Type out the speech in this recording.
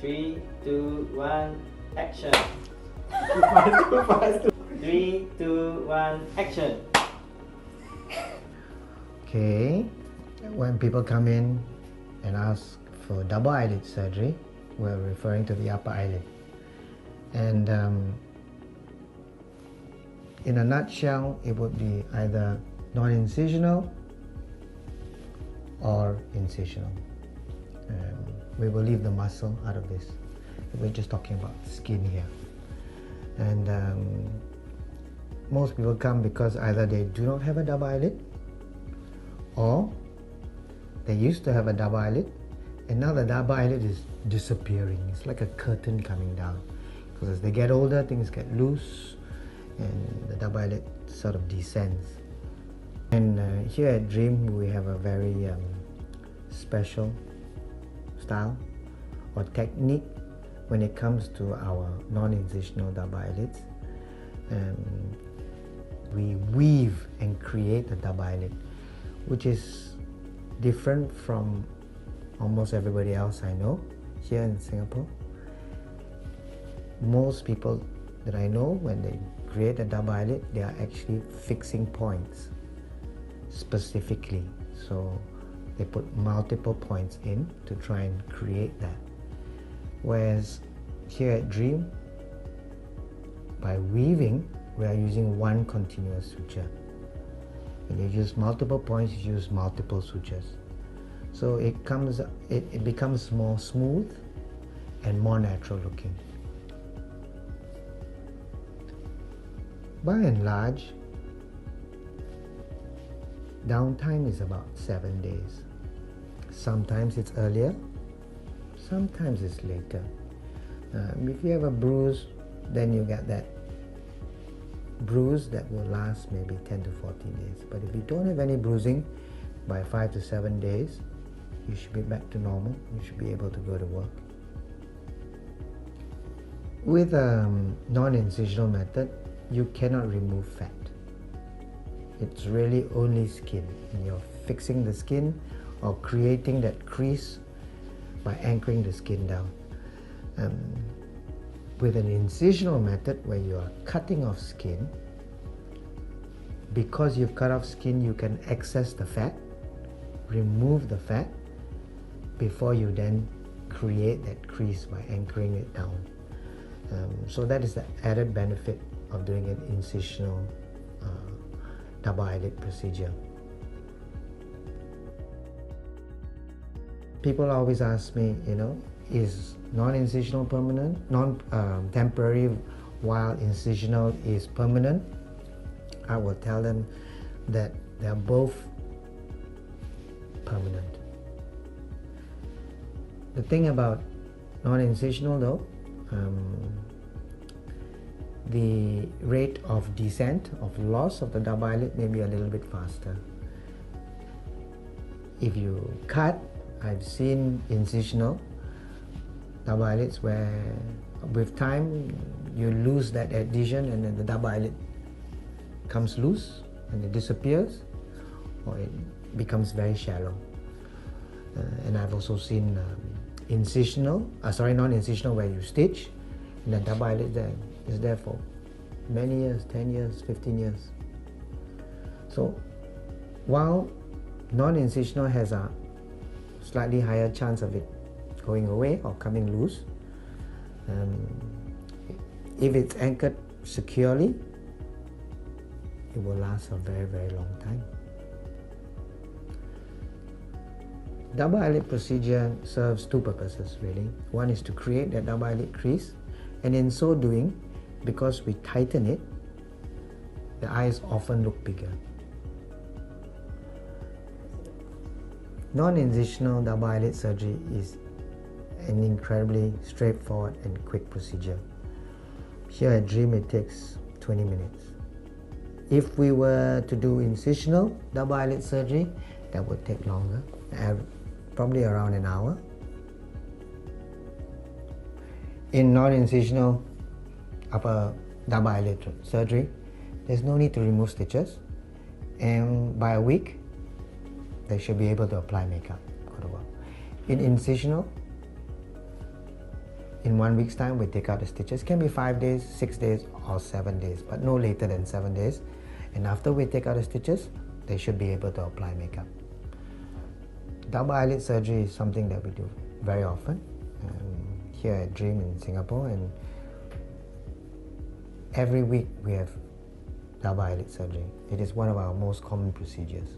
3, 2, 1, action. Too fast. 3, 2, 1, action. Okay, when people come in and ask for double eyelid surgery, we're referring to the upper eyelid. And in a nutshell, it would be either non-incisional or incisional. We will leave the muscle out of this. We're just talking about skin here. And most people come because either they do not have a double eyelid, or they used to have a double eyelid and now the double eyelid is disappearing. It's like a curtain coming down, because as they get older, things get loose and the double eyelid sort of descends. And here at Dream, we have a very special style or technique when it comes to our non-incisional double eyelids. We weave and create a double eyelid, which is different from almost everybody else I know here in Singapore. Most people that I know, when they create a double eyelid, they are actually fixing points specifically. So they put multiple points in to try and create that. Whereas here at Dream, by weaving, we are using one continuous suture. When you use multiple points, you use multiple sutures. So it becomes more smooth and more natural looking. By and large, downtime is about 7 days. Sometimes it's earlier, sometimes it's later. If you have a bruise, then you get that bruise that will last maybe 10 to 14 days. But if you don't have any bruising, by 5 to 7 days, you should be back to normal. You should be able to go to work. With a non-incisional method, you cannot remove fat. It's really only skin, and you're fixing the skin or creating that crease by anchoring the skin down. With an incisional method, where you are cutting off skin, because you've cut off skin, you can access the fat, remove the fat, before you then create that crease by anchoring it down. So that is the added benefit of doing an incisional double eyelid procedure. People always ask me, is non-incisional permanent, temporary, while incisional is permanent? I will tell them that they are both permanent. The thing about non-incisional though, the rate of descent, of loss of the double eyelid may be a little bit faster. If you cut, I've seen incisional double eyelids where with time you lose that adhesion and then the double eyelid comes loose and it disappears, or it becomes very shallow. And I've also seen non-incisional where you stitch and the double eyelid is there for many years, 10 years, 15 years. So while non-incisional has a slightly higher chance of it going away or coming loose, if it's anchored securely, it will last a very, very long time. Double eyelid procedure serves two purposes really. One is to create that double eyelid crease, and in so doing, because we tighten it, the eyes often look bigger. Non-incisional double eyelid surgery is an incredibly straightforward and quick procedure. Here at Dream, it takes 20 minutes. If we were to do incisional double eyelid surgery, that would take longer, probably around an hour. In non-incisional upper double eyelid surgery, there's no need to remove stitches, and by a week, they should be able to apply makeup, go to work. In incisional, In 1 week's time, we take out the stitches. It can be 5 days, 6 days, or 7 days, but no later than 7 days. And after we take out the stitches, they should be able to apply makeup. Double eyelid surgery is something that we do very often here at Dream in Singapore, and every week we have double eyelid surgery. It is one of our most common procedures.